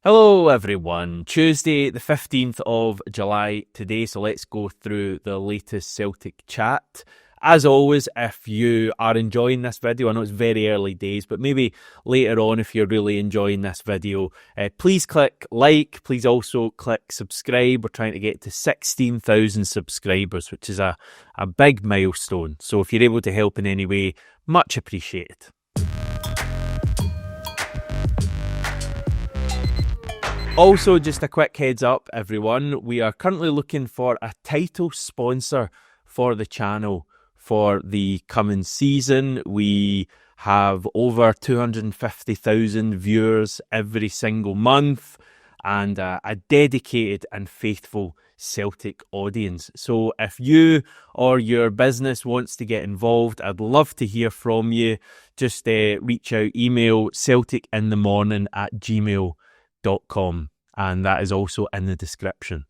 Hello everyone, Tuesday the 15th of July today, so let's go through the latest Celtic chat. As always, if you are enjoying this video, I know it's very early days, but maybe later on if you're really enjoying this video, please click like, please also click subscribe. We're trying to get to 16,000 subscribers, which is a big milestone, so if you're able to help in any way, much appreciated. Also, just a quick heads up, everyone. We are currently looking for a title sponsor for the channel for the coming season. We have over 250,000 viewers every single month and a dedicated and faithful Celtic audience. So if you or your business wants to get involved, I'd love to hear from you. Just reach out, email celticinthemorning@gmail.com. And that is also in the description.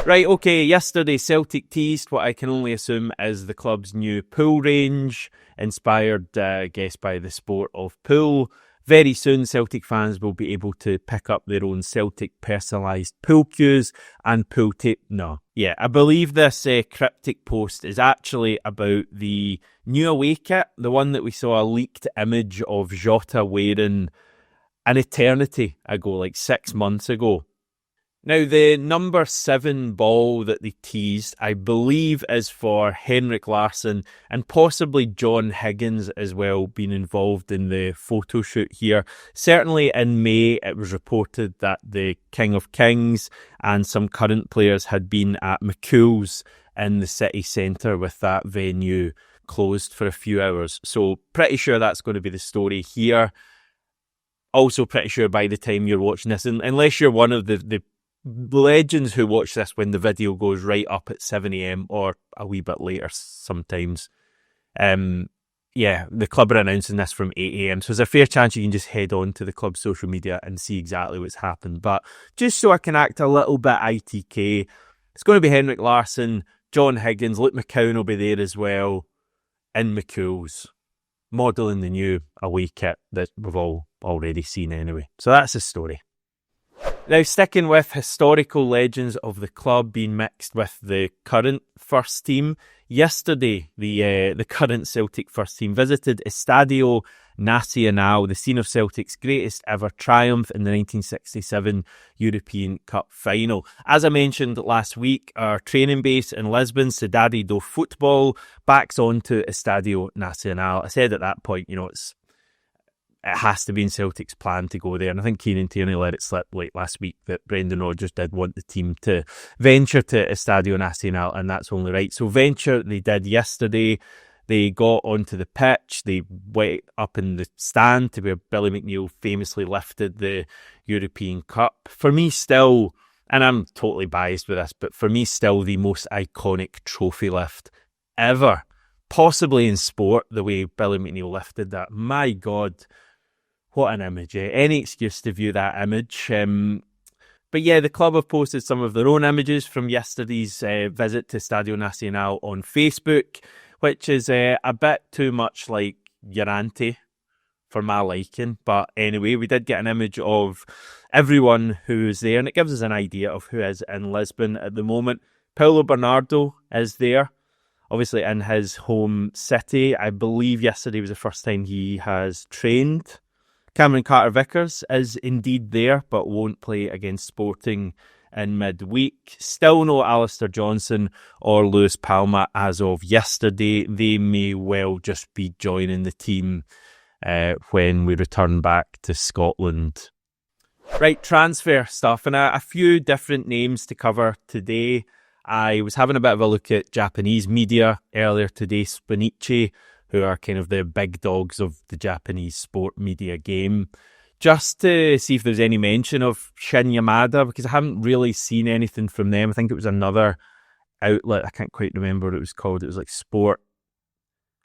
Right, okay, yesterday Celtic teased what I can only assume is the club's new pool range, inspired, I guess, by the sport of pool. Very soon Celtic fans will be able to pick up their own Celtic personalised pool cues and pool tape. No, yeah, I believe this cryptic post is actually about the new away kit, the one that we saw a leaked image of Jota wearing an eternity ago, like 6 months ago. Now, the number 7 ball that they teased, I believe, is for Henrik Larsson and possibly John Higgins as well, being involved in the photo shoot here. Certainly in May, it was reported that the King of Kings and some current players had been at McCool's in the city centre with that venue closed for a few hours. So pretty sure that's going to be the story here. Also pretty sure by the time you're watching this, unless you're one of the legends who watch this when the video goes right up at 7 a.m. or a wee bit later sometimes, the club are announcing this from 8 a.m. So there's a fair chance you can just head on to the club's social media and see exactly what's happened. But just so I can act a little bit ITK, it's going to be Henrik Larsson, John Higgins, Luke McCown will be there as well, in McCool's, modelling the new away kit that we've all already seen anyway. So that's the story. Now, sticking with historical legends of the club being mixed with the current first team, yesterday the current Celtic first team visited Estádio Nacional, the scene of Celtic's greatest ever triumph in the 1967 European Cup final. As I mentioned last week, our training base in Lisbon, Cidade do Futebol, backs onto Estádio Nacional. I said at that point, it has to be in Celtic's plan to go there. And I think Kieran Tierney let it slip late last week that Brendan Rodgers did want the team to venture to Estádio Nacional, and that's only right. So venture they did yesterday. They got onto the pitch. They went up in the stand to where Billy McNeill famously lifted the European Cup. For me still, and I'm totally biased with this, but for me still the most iconic trophy lift ever. Possibly in sport, the way Billy McNeill lifted that. My God. What an image, eh? Any excuse to view that image. But yeah, the club have posted some of their own images from yesterday's visit to Estádio Nacional on Facebook, which is a bit too much like Llorente for my liking. But anyway, we did get an image of everyone who's there, and it gives us an idea of who is in Lisbon at the moment. Paulo Bernardo is there, obviously in his home city. I believe yesterday was the first time he has trained. Cameron Carter-Vickers is indeed there, but won't play against Sporting in midweek. Still no Alistair Johnson or Lewis Palma as of yesterday. They may well just be joining the team when we return back to Scotland. Right, transfer stuff, and a few different names to cover today. I was having a bit of a look at Japanese media earlier today. Spanichi, who are kind of the big dogs of the Japanese sport media game, just to see if there's any mention of Shin Yamada, because I haven't really seen anything from them. I think it was another outlet, I can't quite remember what it was called. It was like Sport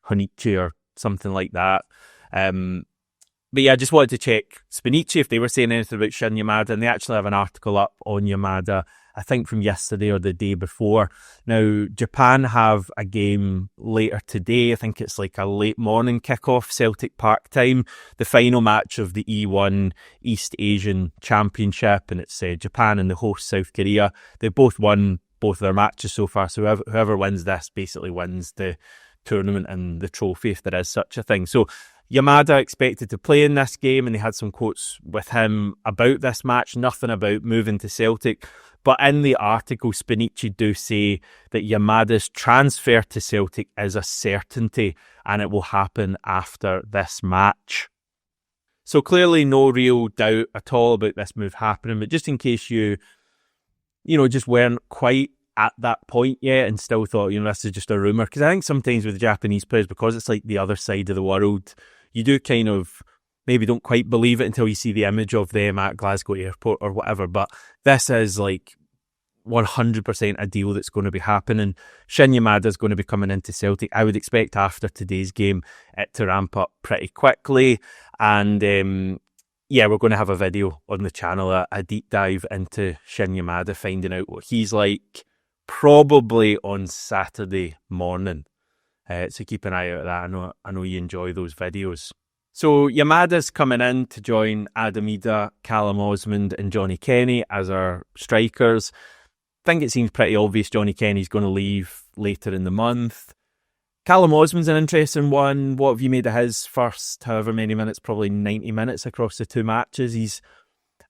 Honichi or something like that. But yeah, I just wanted to check Spanichi if they were saying anything about Shin Yamada, and they actually have an article up on Yamada I think from yesterday or the day before. Now, Japan have a game later today. I think it's like a late morning kickoff, Celtic Park time. The final match of the E1 East Asian Championship, and it's Japan and the host South Korea. They both won both of their matches so far, so whoever wins this basically wins the tournament and the trophy, if there is such a thing. So Yamada expected to play in this game, and they had some quotes with him about this match, nothing about moving to Celtic. But in the article, Spinici do say that Yamada's transfer to Celtic is a certainty, and it will happen after this match. So clearly no real doubt at all about this move happening, but just in case you just weren't quite at that point yet and still thought, this is just a rumour. Because I think sometimes with the Japanese players, because it's like the other side of the world, you do kind of maybe don't quite believe it until you see the image of them at Glasgow Airport or whatever. But this is like 100% a deal that's going to be happening. Shin Yamada is going to be coming into Celtic. I would expect after today's game it to ramp up pretty quickly. And we're going to have a video on the channel, a deep dive into Shin Yamada, finding out what he's like, probably on Saturday morning. So keep an eye out for that. I know you enjoy those videos. So Yamada's coming in to join Adam Idah, Callum Osmond and Johnny Kenny as our strikers. I think it seems pretty obvious Johnny Kenny's going to leave later in the month. Callum Osmond's an interesting one. What have you made of his first however many minutes, probably 90 minutes across the two matches?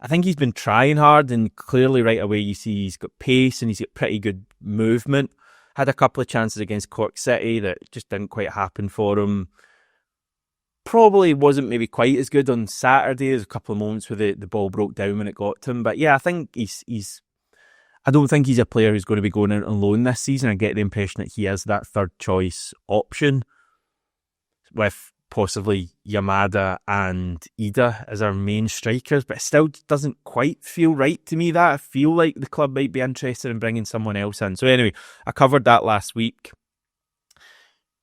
I think he's been trying hard, and clearly right away you see he's got pace and he's got pretty good movement. Had a couple of chances against Cork City that just didn't quite happen for him. Probably wasn't maybe quite as good on Saturday. There's a couple of moments where the ball broke down when it got to him. But yeah, I think I don't think he's a player who's going to be going out on loan this season. I get the impression that he is that third choice option with possibly Yamada and Idah as our main strikers, but it still doesn't quite feel right to me that. I feel like the club might be interested in bringing someone else in. So anyway, I covered that last week.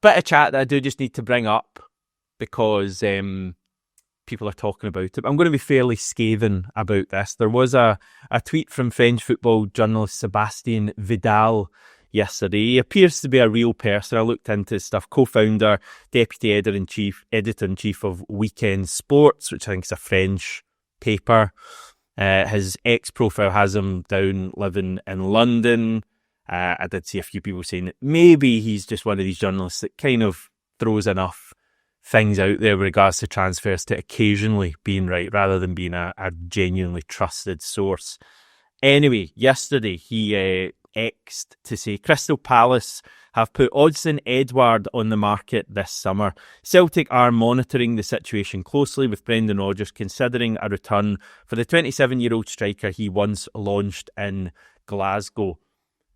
Bit of chat that I do just need to bring up because people are talking about it. I'm going to be fairly scathing about this. There was a tweet from French football journalist Sébastien Vidal yesterday. He appears to be a real person. I looked into his stuff. Co-founder, deputy editor-in-chief of Weekend Sports, which I think is a French paper. His ex-profile has him down living in London. I did see a few people saying that maybe he's just one of these journalists that kind of throws enough things out there with regards to transfers to occasionally being right rather than being a genuinely trusted source. Anyway, yesterday he X'd to say Crystal Palace have put Odsonne Edouard on the market this summer. Celtic are monitoring the situation closely, with Brendan Rodgers considering a return for the 27-year-old striker he once launched in Glasgow.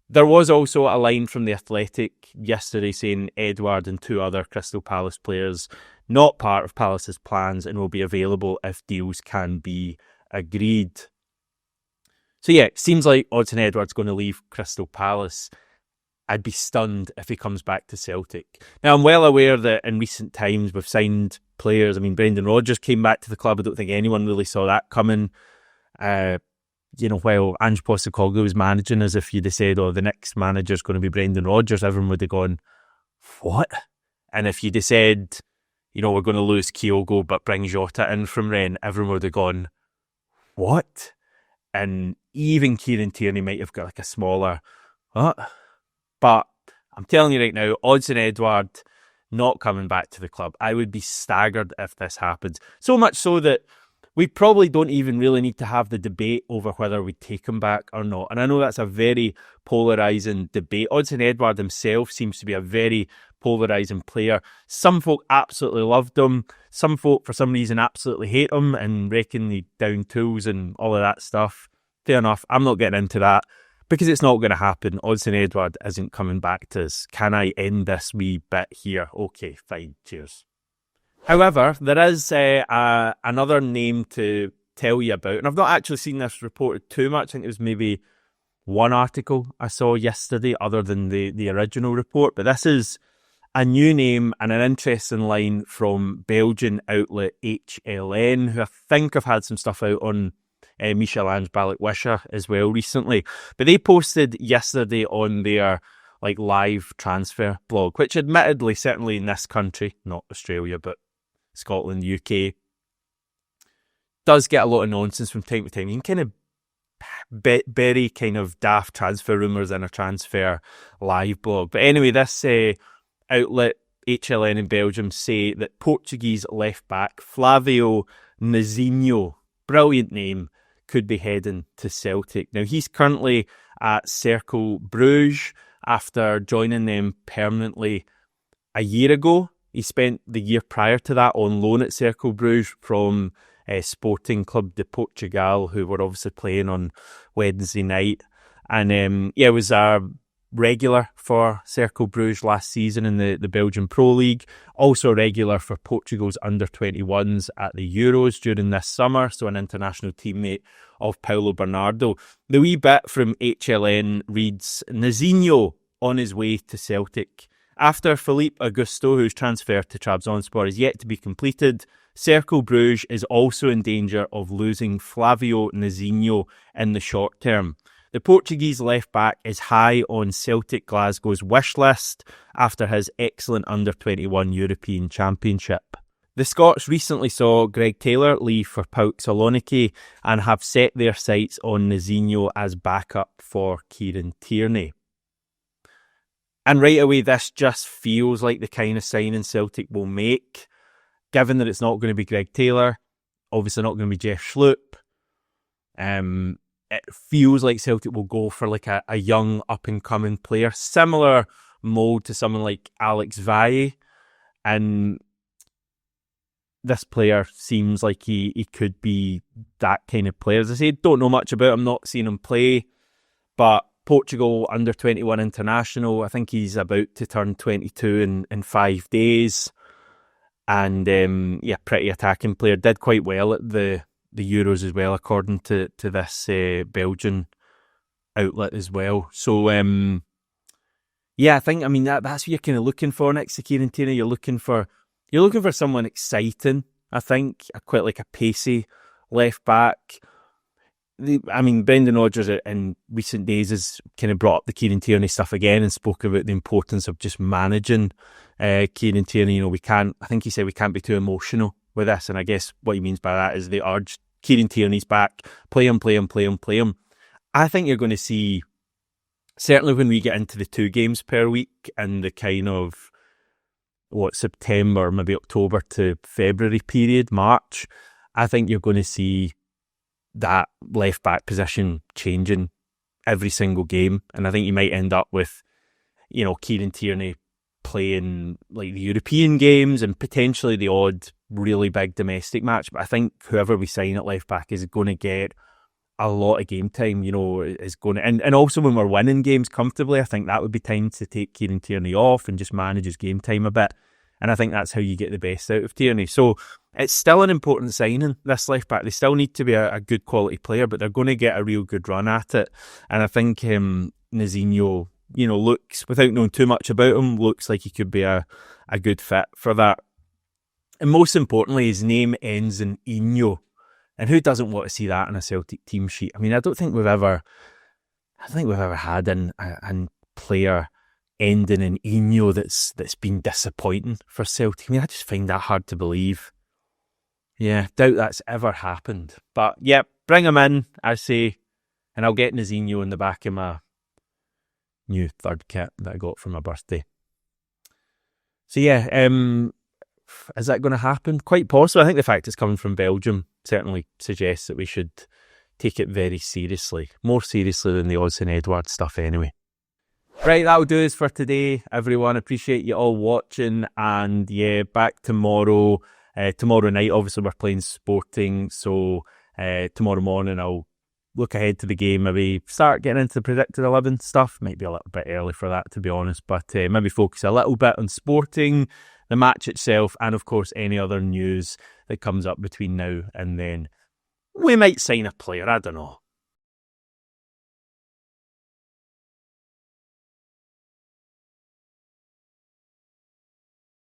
There was also a line from The Athletic yesterday saying Edouard and two other Crystal Palace players not part of Palace's plans and will be available if deals can be agreed. So yeah, it seems like Odsonne Edouard's going to leave Crystal Palace. I'd be stunned if he comes back to Celtic. Now, I'm well aware that in recent times we've signed players. I mean, Brendan Rodgers came back to the club. I don't think anyone really saw that coming. While Ange Postecoglou was managing, as if you'd have said, the next manager's going to be Brendan Rodgers, everyone would have gone, what? And if you'd have said, we're going to lose Kyogo but bring Jota in from Rennes, everyone would have gone, what? And even Kieran Tierney might have got like a smaller, what? But I'm telling you right now, Odsonne Edouard not coming back to the club. I would be staggered if this happens. So much so that we probably don't even really need to have the debate over whether we take him back or not. And I know that's a very polarising debate. Odsonne Edouard himself seems to be a very polarising player. Some folk absolutely loved him. Some folk, for some reason, absolutely hate him and reckon he down tools and all of that stuff. Fair enough. I'm not getting into that because it's not going to happen. Odsonne Edouard isn't coming back to us. Can I end this wee bit here? Okay, fine. Cheers. However, there is another name to tell you about, and I've not actually seen this reported too much. I think it was maybe one article I saw yesterday other than the original report, but this is a new name and an interesting line from Belgian outlet HLN, who I think have had some stuff out on Michel-Ange Balikwisha as well recently. But they posted yesterday on their live transfer blog, which admittedly, certainly in this country, not Australia, but Scotland, UK, does get a lot of nonsense from time to time. You can kind of bury kind of daft transfer rumours in a transfer live blog. But anyway, this outlet, HLN in Belgium, say that Portuguese left-back Flavio Nazinho, brilliant name, could be heading to Celtic. Now, he's currently at Cercle Bruges after joining them permanently a year ago. He spent the year prior to that on loan at Cercle Bruges from Sporting Club de Portugal, who were obviously playing on Wednesday night. And was a regular for Cercle Bruges last season in the Belgian Pro League. Also regular for Portugal's under-21s at the Euros during this summer. So an international teammate of Paulo Bernardo. The wee bit from HLN reads, Nazinho on his way to Celtic. After Philippe Augusto, whose transfer to Trabzonspor is yet to be completed, Cercle Bruges is also in danger of losing Flavio Nazinho in the short term. The Portuguese left-back is high on Celtic Glasgow's wish list after his excellent under-21 European Championship. The Scots recently saw Greg Taylor leave for PAOK Saloniki and have set their sights on Nazinho as backup for Kieran Tierney. And right away, this just feels like the kind of signing Celtic will make, given that it's not going to be Greg Taylor, obviously not going to be Jeff Schlupp. It feels like Celtic will go for a young up-and-coming player, similar mould to someone like Alex Valle. And this player seems like he could be that kind of player. As I say, don't know much about him, not seen him play, but Portugal under-21 international. I think he's about to turn 22 in 5 days. And pretty attacking player. Did quite well at the Euros as well, according to this Belgian outlet as well. So I think that's what you're kind of looking for next to Kieran Tierney. You're looking for someone exciting. I think quite a pacey left back. Brendan Rodgers in recent days has kind of brought up the Kieran Tierney stuff again and spoke about the importance of just managing Kieran Tierney. I think he said we can't be too emotional with this, and I guess what he means by that is they urge Kieran Tierney's back, play him. I think you're going to see, certainly when we get into the 2 games per week and the kind of September, maybe October to February period, March, I think you're going to see that left back position changing every single game, and I think you might end up with Kieran Tierney playing the European games and potentially the odd really big domestic match. But I think whoever we sign at left back is going to get a lot of game time. Is going to, and also when we're winning games comfortably, I think that would be time to take Kieran Tierney off and just manage his game time a bit. And I think that's how you get the best out of Tierney. So it's still an important signing, this left back. They still need to be a good quality player, but they're going to get a real good run at it. And I think Nazinho, looks, without knowing too much about him, looks like he could be a good fit for that. And most importantly, his name ends in Inho. And who doesn't want to see that on a Celtic team sheet? I don't think we've ever had a player ending in Inho that's been disappointing for Celtic. I just find that hard to believe. Yeah, doubt that's ever happened. But yeah, bring him in, I say, and I'll get Nazinho in the back of my new third kit that I got for my birthday. So yeah, is that going to happen? Quite possible. I think the fact it's coming from Belgium certainly suggests that we should take it very seriously. More seriously than the Odsonne Edouard stuff anyway. Right, that'll do us for today, everyone. Appreciate you all watching, and yeah, back tomorrow. Tomorrow night, obviously, we're playing Sporting, so tomorrow morning I'll look ahead to the game, maybe start getting into the predicted 11 stuff. Might be a little bit early for that, to be honest, but maybe focus a little bit on Sporting, the match itself, and of course any other news that comes up between now and then. We might sign a player, I don't know.